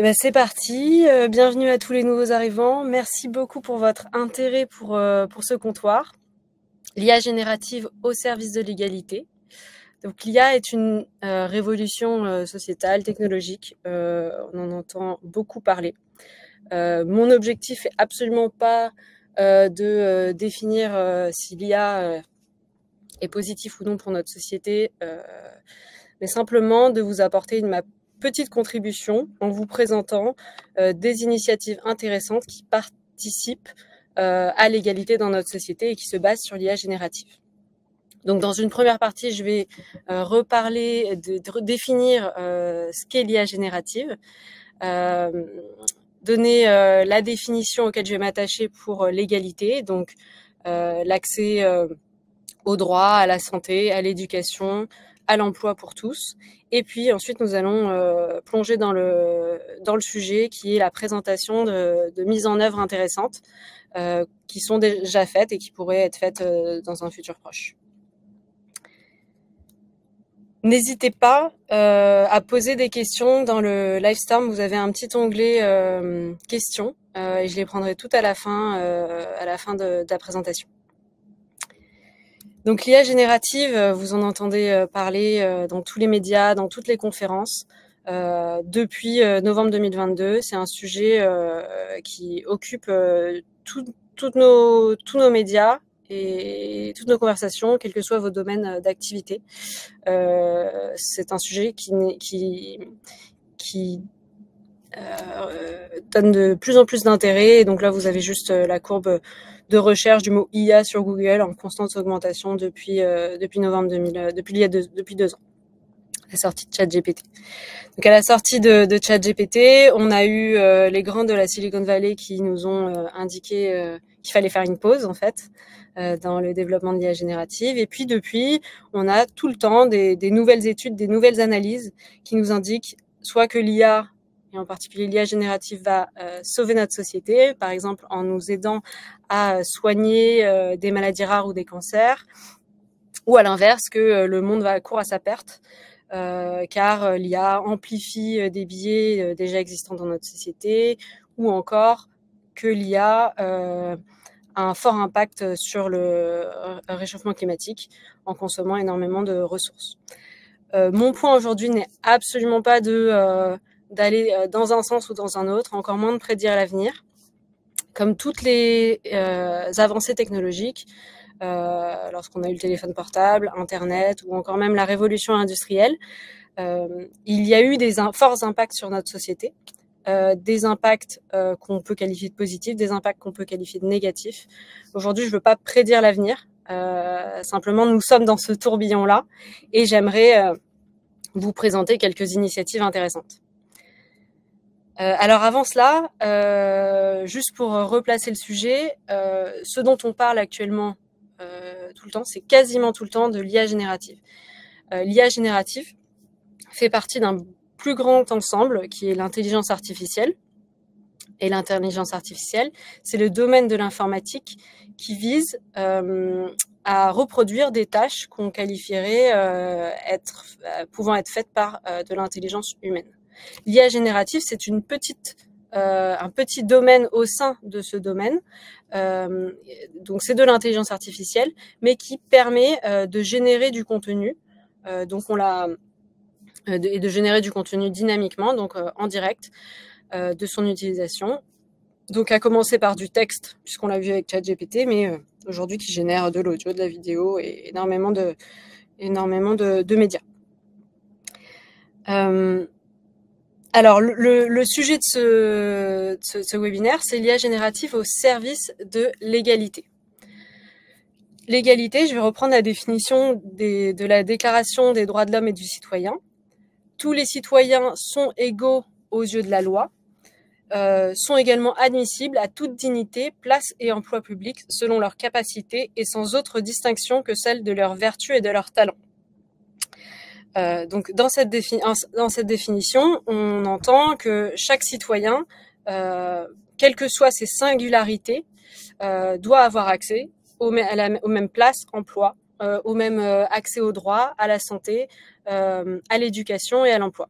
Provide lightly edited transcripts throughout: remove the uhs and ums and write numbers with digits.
Eh ben c'est parti, bienvenue à tous les nouveaux arrivants. Merci beaucoup pour votre intérêt pour ce comptoir. L'IA générative au service de l'égalité. Donc l'IA est une révolution sociétale, technologique. On en entend beaucoup parler. Mon objectif est absolument pas de définir si l'IA est positif ou non pour notre société, mais simplement de vous apporter ma petite contribution en vous présentant des initiatives intéressantes qui participent à l'égalité dans notre société et qui se basent sur l'IA générative. Donc dans une première partie, je vais reparler, de définir ce qu'est l'IA générative, donner la définition auquel je vais m'attacher pour l'égalité, donc l'accès au droit, à la santé, à l'éducation, à l'emploi pour tous. Et puis ensuite, nous allons plonger dans le sujet qui est la présentation de mises en œuvre intéressantes qui sont déjà faites et qui pourraient être faites dans un futur proche. N'hésitez pas à poser des questions dans le Livestorm. Vous avez un petit onglet questions et je les prendrai toutes à la fin de la présentation. Donc l'IA générative, vous en entendez parler dans tous les médias, dans toutes les conférences. Depuis novembre 2022, c'est un sujet qui occupe tous nos médias et toutes nos conversations, quels que soient vos domaines d'activité. C'est un sujet qui donne de plus en plus d'intérêt. Et donc là, vous avez juste la courbe de recherche du mot IA sur Google en constante augmentation depuis novembre 2000, depuis 2 ans. La sortie de ChatGPT. Donc à la sortie de ChatGPT, on a eu les grands de la Silicon Valley qui nous ont indiqué qu'il fallait faire une pause en fait dans le développement de l'IA générative. Et puis depuis, on a tout le temps des nouvelles études, des nouvelles analyses qui nous indiquent soit que l'IA, et en particulier l'IA générative, va sauver notre société, par exemple en nous aidant à soigner des maladies rares ou des cancers, ou à l'inverse, que le monde va court à sa perte, car l'IA amplifie des biais déjà existants dans notre société, ou encore que l'IA a un fort impact sur le réchauffement climatique en consommant énormément de ressources. Mon point aujourd'hui n'est absolument pas d'aller dans un sens ou dans un autre, encore moins de prédire l'avenir. Comme toutes les avancées technologiques, lorsqu'on a eu le téléphone portable, Internet ou encore même la révolution industrielle, il y a eu des forts impacts sur notre société, des impacts qu'on peut qualifier de positifs, des impacts qu'on peut qualifier de négatifs. Aujourd'hui, je ne veux pas prédire l'avenir, simplement nous sommes dans ce tourbillon-là et j'aimerais vous présenter quelques initiatives intéressantes. Alors avant cela, juste pour replacer le sujet, ce dont on parle actuellement tout le temps, c'est quasiment tout le temps de l'IA générative. L'IA générative fait partie d'un plus grand ensemble qui est l'intelligence artificielle. Et l'intelligence artificielle, c'est le domaine de l'informatique qui vise à reproduire des tâches qu'on qualifierait pouvant être faites par de l'intelligence humaine. L'IA générative, c'est un petit domaine au sein de ce domaine. Donc c'est de l'intelligence artificielle, mais qui permet de générer du contenu. Et de générer du contenu dynamiquement, donc en direct, de son utilisation. Donc à commencer par du texte, puisqu'on l'a vu avec ChatGPT, mais aujourd'hui qui génère de l'audio, de la vidéo et énormément de médias. Alors le sujet de ce webinaire, c'est l'IA générative au service de l'égalité. L'égalité, je vais reprendre la définition de la Déclaration des droits de l'homme et du citoyen. Tous les citoyens sont égaux aux yeux de la loi, sont également admissibles à toute dignité, place et emploi public selon leurs capacités et sans autre distinction que celle de leurs vertus et de leurs talents. Donc dans cette définition, on entend que chaque citoyen, quelles que soient ses singularités, doit avoir accès aux mêmes places, emploi, au même accès aux droits, à la santé, à l'éducation et à l'emploi.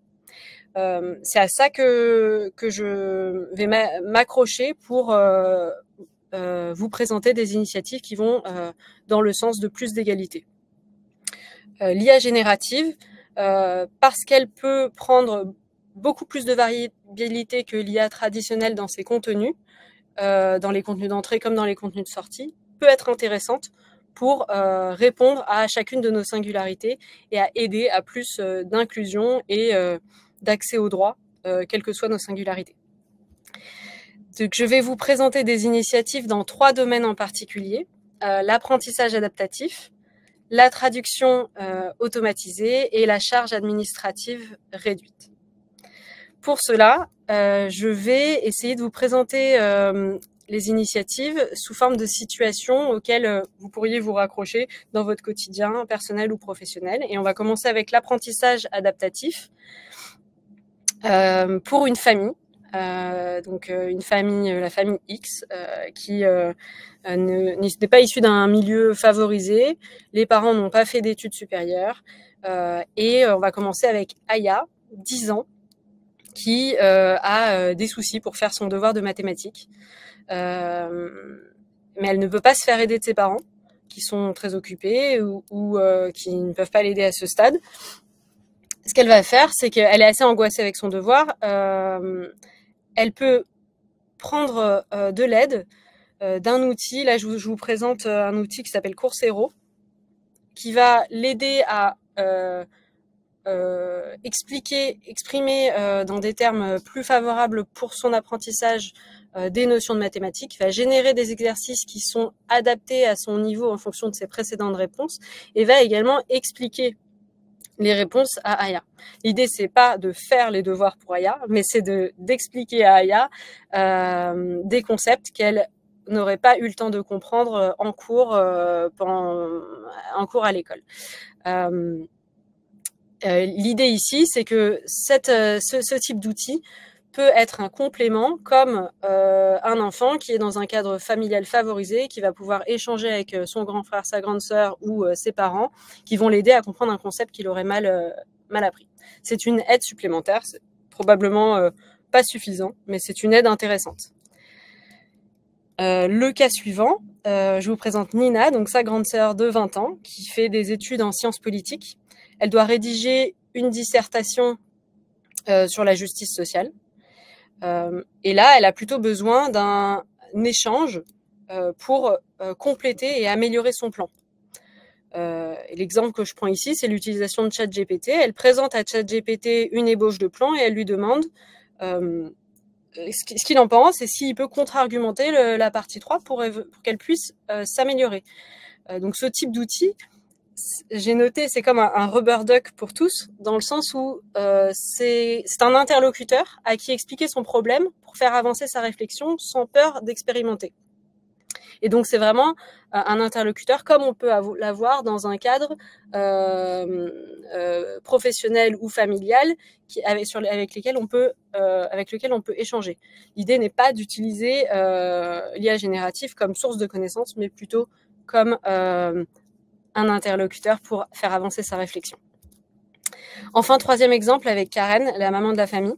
C'est à ça que je vais m'accrocher pour vous présenter des initiatives qui vont dans le sens de plus d'égalité. L'IA générative, parce qu'elle peut prendre beaucoup plus de variabilité que l'IA traditionnelle dans ses contenus, dans les contenus d'entrée comme dans les contenus de sortie, peut être intéressante pour répondre à chacune de nos singularités et à aider à plus d'inclusion et d'accès aux droits, quelles que soient nos singularités. Donc, je vais vous présenter des initiatives dans 3 domaines en particulier. L'apprentissage adaptatif, la traduction automatisée et la charge administrative réduite. Pour cela, je vais essayer de vous présenter les initiatives sous forme de situations auxquelles vous pourriez vous raccrocher dans votre quotidien personnel ou professionnel. Et on va commencer avec l'apprentissage adaptatif pour une famille. Donc une famille, la famille X, qui n'est pas issue d'un milieu favorisé, les parents n'ont pas fait d'études supérieures, et on va commencer avec Aya, 10 ans, qui a des soucis pour faire son devoir de mathématiques, mais elle ne peut pas se faire aider de ses parents, qui sont très occupés ou qui ne peuvent pas l'aider à ce stade. Ce qu'elle va faire, c'est qu'elle est assez angoissée avec son devoir. Elle peut prendre de l'aide d'un outil. Là, je vous présente un outil qui s'appelle Coursero, qui va l'aider à exprimer dans des termes plus favorables pour son apprentissage des notions de mathématiques, va générer des exercices qui sont adaptés à son niveau en fonction de ses précédentes réponses et va également expliquer les réponses à Aya. L'idée, c'est pas de faire les devoirs pour Aya, mais c'est d'expliquer à Aya des concepts qu'elle n'aurait pas eu le temps de comprendre en cours à l'école. L'idée ici, c'est que ce type d'outil peut être un complément, comme un enfant qui est dans un cadre familial favorisé, qui va pouvoir échanger avec son grand frère, sa grande sœur ou ses parents, qui vont l'aider à comprendre un concept qu'il aurait mal appris. C'est une aide supplémentaire, c'est probablement pas suffisant, mais c'est une aide intéressante. Le cas suivant, je vous présente Nina, donc sa grande sœur de 20 ans, qui fait des études en sciences politiques. Elle doit rédiger une dissertation sur la justice sociale. Et là, elle a plutôt besoin d'un échange pour compléter et améliorer son plan. L'exemple que je prends ici, c'est l'utilisation de ChatGPT. Elle présente à ChatGPT une ébauche de plan et elle lui demande ce qu'il en pense et s'il peut contre-argumenter la partie 3 pour qu'elle puisse s'améliorer. Donc ce type d'outil, j'ai noté, c'est comme un rubber duck pour tous, dans le sens où c'est un interlocuteur à qui expliquer son problème pour faire avancer sa réflexion sans peur d'expérimenter. Et donc c'est vraiment un interlocuteur comme on peut l'avoir dans un cadre professionnel ou familial avec lequel on peut échanger. L'idée n'est pas d'utiliser l'IA générative comme source de connaissances, mais plutôt comme un interlocuteur pour faire avancer sa réflexion. Enfin, troisième exemple avec Karen, la maman de la famille,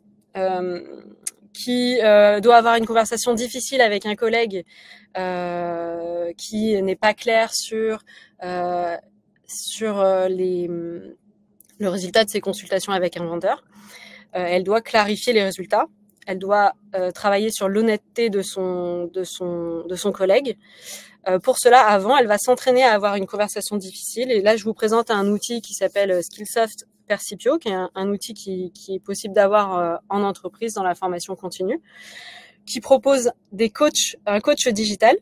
qui doit avoir une conversation difficile avec un collègue qui n'est pas clair sur le résultat de ses consultations avec un vendeur. Elle doit clarifier les résultats. Elle doit travailler sur l'honnêteté de son collègue. Pour cela, avant, elle va s'entraîner à avoir une conversation difficile. Et là, je vous présente un outil qui s'appelle Skillsoft Percipio, qui est un outil qui est possible d'avoir en entreprise dans la formation continue, qui propose un coach digital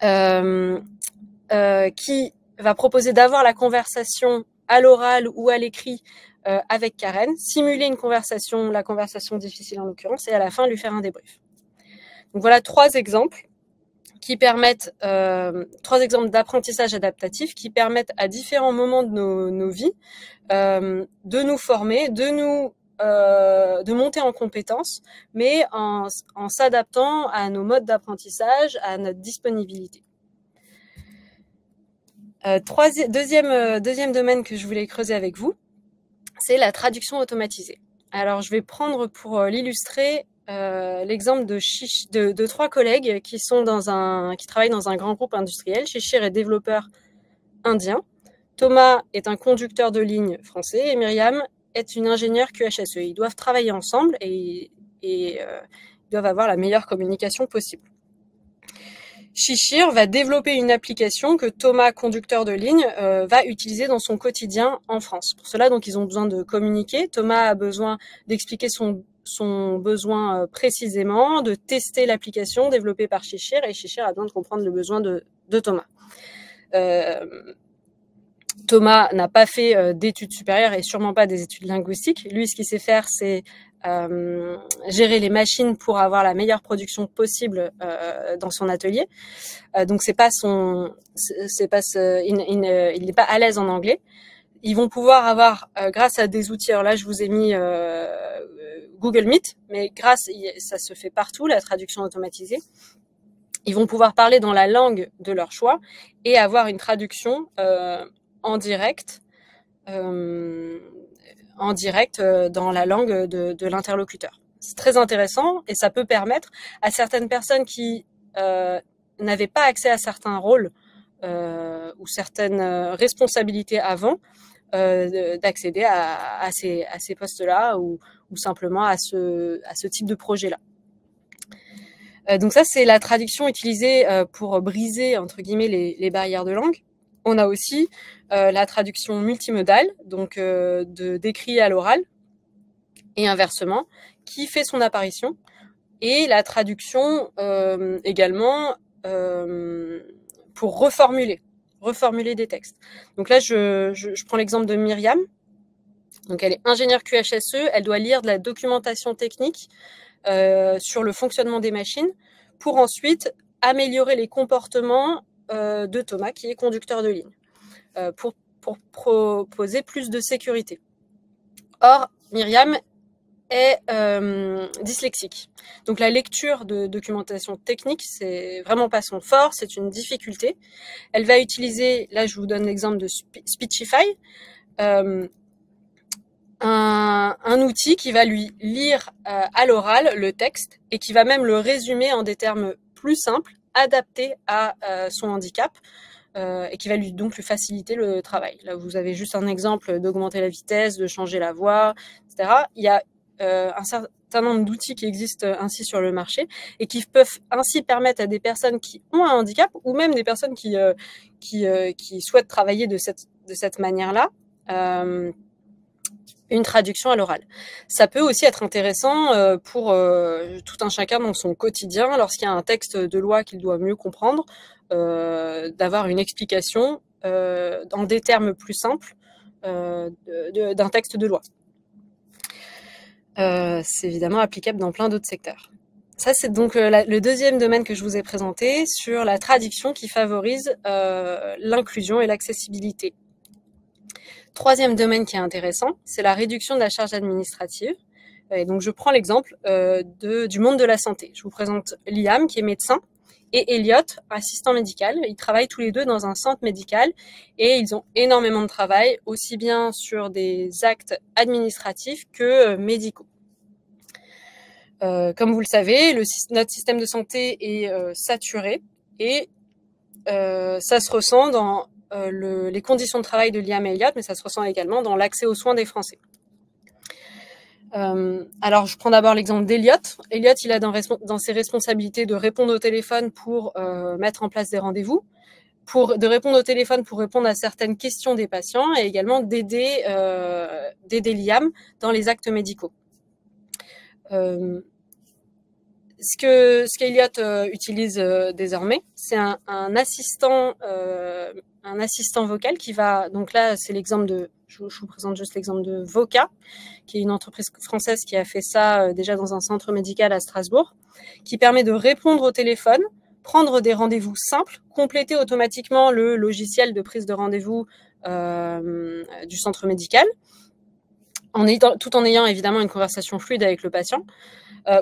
qui va proposer d'avoir la conversation à l'oral ou à l'écrit avec Karen, simuler la conversation difficile en l'occurrence, et à la fin lui faire un débrief. Donc voilà 3 exemples d'apprentissage adaptatif qui permettent à différents moments de nos vies de nous former, de monter en compétences, mais en s'adaptant à nos modes d'apprentissage, à notre disponibilité. Deuxième domaine que je voulais creuser avec vous, c'est la traduction automatisée. Alors, je vais prendre pour l'illustrer l'exemple de 3 collègues qui travaillent dans un grand groupe industriel. Shishir est développeur indien, Thomas est un conducteur de ligne français et Myriam est une ingénieure QHSE. Ils doivent travailler ensemble et ils doivent avoir la meilleure communication possible. Shishir va développer une application que Thomas, conducteur de ligne, va utiliser dans son quotidien en France. Pour cela, donc, ils ont besoin de communiquer. Thomas a besoin d'expliquer son besoin précisément, de tester l'application développée par Shishir, et Shishir a besoin de comprendre le besoin de Thomas. Thomas n'a pas fait d'études supérieures et sûrement pas des études linguistiques. Lui, ce qu'il sait faire, c'est gérer les machines pour avoir la meilleure production possible dans son atelier. Donc il n'est pas à l'aise en anglais. Ils vont pouvoir avoir, grâce à des outils, alors là je vous ai mis Google Meet, mais ça se fait partout, la traduction automatisée. Ils vont pouvoir parler dans la langue de leur choix et avoir une traduction en direct dans la langue de l'interlocuteur. C'est très intéressant et ça peut permettre à certaines personnes qui n'avaient pas accès à certains rôles ou certaines responsabilités avant d'accéder à ces postes-là ou simplement à ce type de projet-là. Donc ça, c'est la traduction utilisée pour briser, entre guillemets, les barrières de langue. On a aussi la traduction multimodale, donc d'écrit à l'oral, et inversement, qui fait son apparition. Et la traduction également pour reformuler des textes. Donc là, je prends l'exemple de Myriam. Donc elle est ingénieure QHSE, elle doit lire de la documentation technique sur le fonctionnement des machines pour ensuite améliorer les comportements de Thomas, qui est conducteur de ligne, pour proposer plus de sécurité. Or, Myriam est dyslexique. Donc la lecture de documentation technique, c'est vraiment pas son fort, c'est une difficulté. Elle va utiliser, là je vous donne l'exemple de Speechify, un outil qui va lui lire à l'oral le texte et qui va même le résumer en des termes plus simples, adaptés à son handicap, et qui va donc lui faciliter le travail. Là, vous avez juste un exemple d'augmenter la vitesse, de changer la voix, etc. Il y a un certain nombre d'outils qui existent ainsi sur le marché et qui peuvent ainsi permettre à des personnes qui ont un handicap ou même des personnes qui souhaitent travailler de cette manière-là, une traduction à l'oral. Ça peut aussi être intéressant pour tout un chacun dans son quotidien, lorsqu'il y a un texte de loi qu'il doit mieux comprendre, d'avoir une explication dans des termes plus simples d'un texte de loi. C'est évidemment applicable dans plein d'autres secteurs. Ça, c'est donc le deuxième domaine que je vous ai présenté sur la traduction qui favorise l'inclusion et l'accessibilité. Troisième domaine qui est intéressant, c'est la réduction de la charge administrative. Et donc, je prends l'exemple du monde de la santé. Je vous présente Liam, qui est médecin, et Elliot, assistant médical. Ils travaillent tous les deux dans un centre médical et ils ont énormément de travail, aussi bien sur des actes administratifs que médicaux. Comme vous le savez, notre système de santé est saturé et ça se ressent dans les conditions de travail de Liam et Elliot, mais ça se ressent également dans l'accès aux soins des Français. Alors, je prends d'abord l'exemple d'Elliot. Elliot, il a dans ses responsabilités de répondre au téléphone pour mettre en place des rendez-vous, de répondre au téléphone pour répondre à certaines questions des patients et également d'aider Liam dans les actes médicaux. Ce qu'Elliot utilise désormais, c'est un assistant vocal qui va, donc là c'est l'exemple je vous présente juste l'exemple de Voca, qui est une entreprise française qui a fait ça déjà dans un centre médical à Strasbourg, qui permet de répondre au téléphone, prendre des rendez-vous simples, compléter automatiquement le logiciel de prise de rendez-vous du centre médical, tout en ayant évidemment une conversation fluide avec le patient.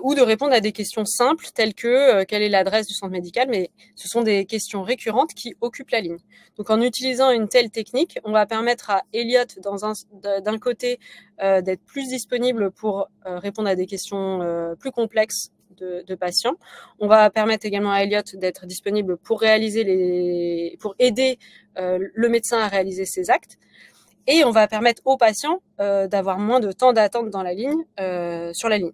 ou de répondre à des questions simples telles que quelle est l'adresse du centre médical, mais ce sont des questions récurrentes qui occupent la ligne. Donc en utilisant une telle technique, on va permettre à Elliot d'un côté d'être plus disponible pour répondre à des questions plus complexes de patients. On va permettre également à Elliot d'être disponible pour aider le médecin à réaliser ses actes. Et on va permettre aux patients d'avoir moins de temps d'attente dans la ligne, sur la ligne.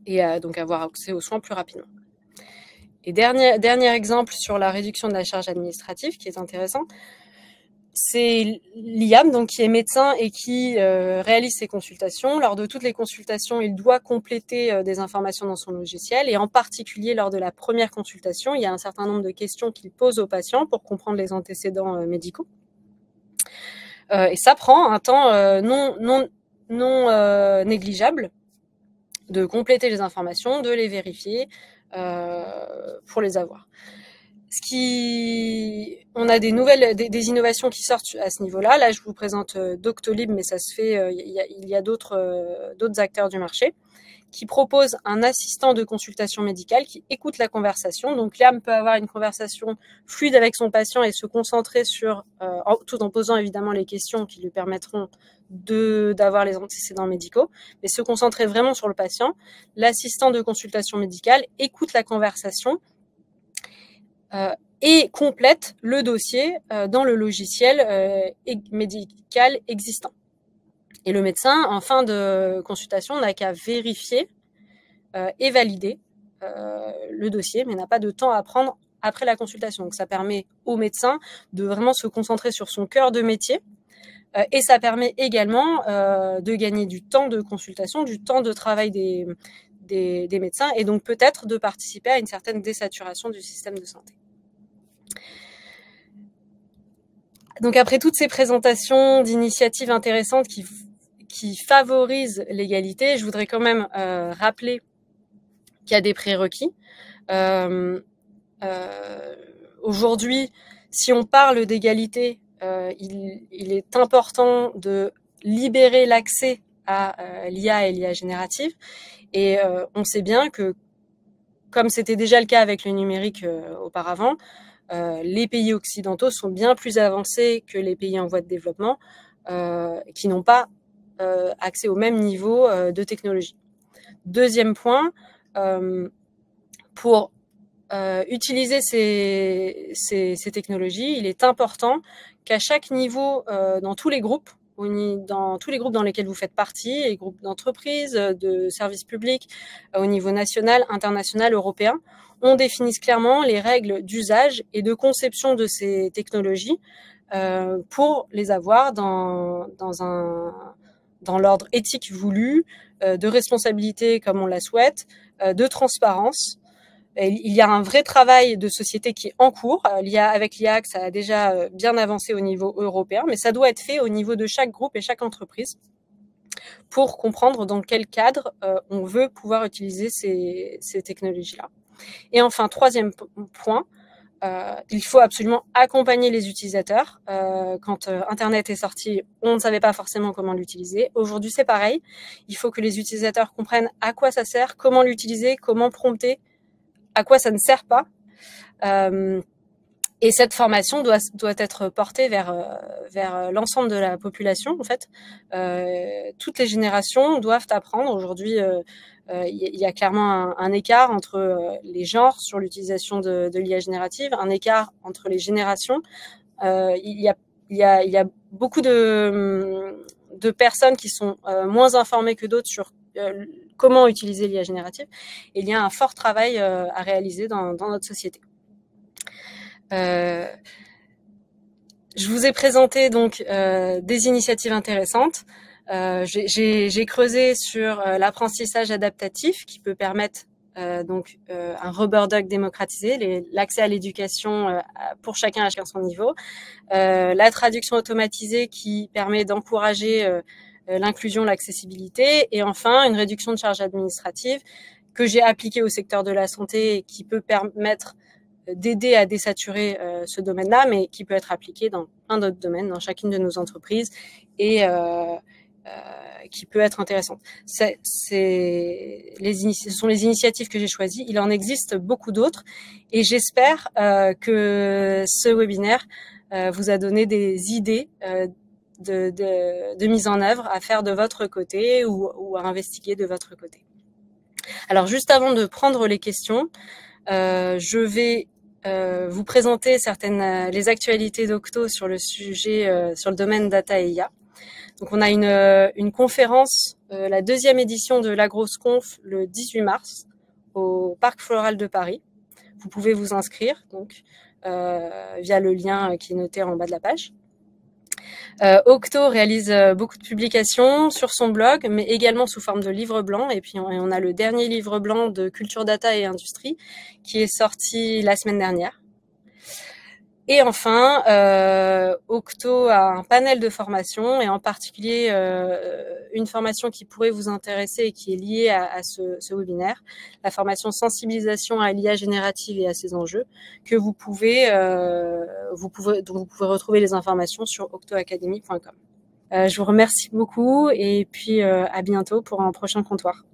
Et donc avoir accès aux soins plus rapidement. Et dernier exemple sur la réduction de la charge administrative qui est intéressant, c'est Liam, donc qui est médecin et qui réalise ses consultations. Lors de toutes les consultations, il doit compléter des informations dans son logiciel et en particulier lors de la première consultation, il y a un certain nombre de questions qu'il pose aux patients pour comprendre les antécédents médicaux. Et ça prend un temps non négligeable de compléter les informations, de les vérifier pour les avoir. On a des innovations qui sortent à ce niveau-là. Là, je vous présente Doctolib, mais ça se fait. Il y a d'autres acteurs du marché qui proposent un assistant de consultation médicale qui écoute la conversation. Donc, Liam peut avoir une conversation fluide avec son patient et se concentrer tout en posant évidemment les questions qui lui permettront d'avoir les antécédents médicaux, mais se concentrer vraiment sur le patient. L'assistant de consultation médicale écoute la conversation et complète le dossier dans le logiciel médical existant. Et le médecin, en fin de consultation, n'a qu'à vérifier et valider le dossier, mais n'a pas de temps à prendre après la consultation. Donc ça permet au médecin de vraiment se concentrer sur son cœur de métier et ça permet également de gagner du temps de consultation, du temps de travail des médecins et donc peut-être de participer à une certaine désaturation du système de santé. Donc après toutes ces présentations d'initiatives intéressantes qui favorisent l'égalité, je voudrais quand même rappeler qu'il y a des prérequis. Aujourd'hui, si on parle d'égalité, il est important de libérer l'accès à l'IA et l'IA générative. Et on sait bien que, comme c'était déjà le cas avec le numérique auparavant, les pays occidentaux sont bien plus avancés que les pays en voie de développement qui n'ont pas accès au même niveau de technologie. Deuxième point, pour utiliser ces technologies, il est important qu'à chaque niveau, dans tous les groupes dans lesquels vous faites partie, les groupes d'entreprises, de services publics, au niveau national, international, européen, on définisse clairement les règles d'usage et de conception de ces technologies pour les avoir dans l'ordre éthique voulu, de responsabilité comme on la souhaite, de transparence. Il y a un vrai travail de société qui est en cours. Avec l'IA, ça a déjà bien avancé au niveau européen, mais ça doit être fait au niveau de chaque groupe et chaque entreprise pour comprendre dans quel cadre on veut pouvoir utiliser ces technologies-là. Et enfin, troisième point, il faut absolument accompagner les utilisateurs. Quand Internet est sorti, on ne savait pas forcément comment l'utiliser. Aujourd'hui, c'est pareil. Il faut que les utilisateurs comprennent à quoi ça sert, comment l'utiliser, comment prompter, à quoi ça ne sert pas. Et cette formation doit être portée vers l'ensemble de la population, en fait. Toutes les générations doivent apprendre. Aujourd'hui, il y a clairement un écart entre les genres sur l'utilisation de l'IA générative, un écart entre les générations. Il y a beaucoup de personnes qui sont moins informées que d'autres sur comment utiliser l'IA générative. Et il y a un fort travail à réaliser dans notre société. Je vous ai présenté donc des initiatives intéressantes. J'ai creusé sur l'apprentissage adaptatif qui peut permettre un rubber duck démocratisé, l'accès à l'éducation pour chacun à son niveau, la traduction automatisée qui permet d'encourager l'inclusion, l'accessibilité, et enfin une réduction de charges administratives que j'ai appliquée au secteur de la santé et qui peut permettre d'aider à désaturer ce domaine-là, mais qui peut être appliqué dans plein d'autres domaines, dans chacune de nos entreprises qui peut être intéressante. Ce sont les initiatives que j'ai choisies. Il en existe beaucoup d'autres et j'espère que ce webinaire vous a donné des idées de mise en œuvre à faire de votre côté ou à investiguer de votre côté. Alors juste avant de prendre les questions, je vais vous présenter les actualités d'Octo sur le sujet, sur le domaine data et IA. Donc on a une conférence, la deuxième édition de l'AgrosConf le 18 mars au Parc Floral de Paris. Vous pouvez vous inscrire donc via le lien qui est noté en bas de la page. Octo réalise beaucoup de publications sur son blog, mais également sous forme de livre blanc. Et puis on a le dernier livre blanc de culture data et industrie qui est sorti la semaine dernière. Et enfin, Octo a un panel de formations et en particulier une formation qui pourrait vous intéresser et qui est liée à ce webinaire, la formation sensibilisation à l'IA générative et à ses enjeux, que dont vous pouvez retrouver les informations sur octoacademy.com. Je vous remercie beaucoup et puis à bientôt pour un prochain comptoir.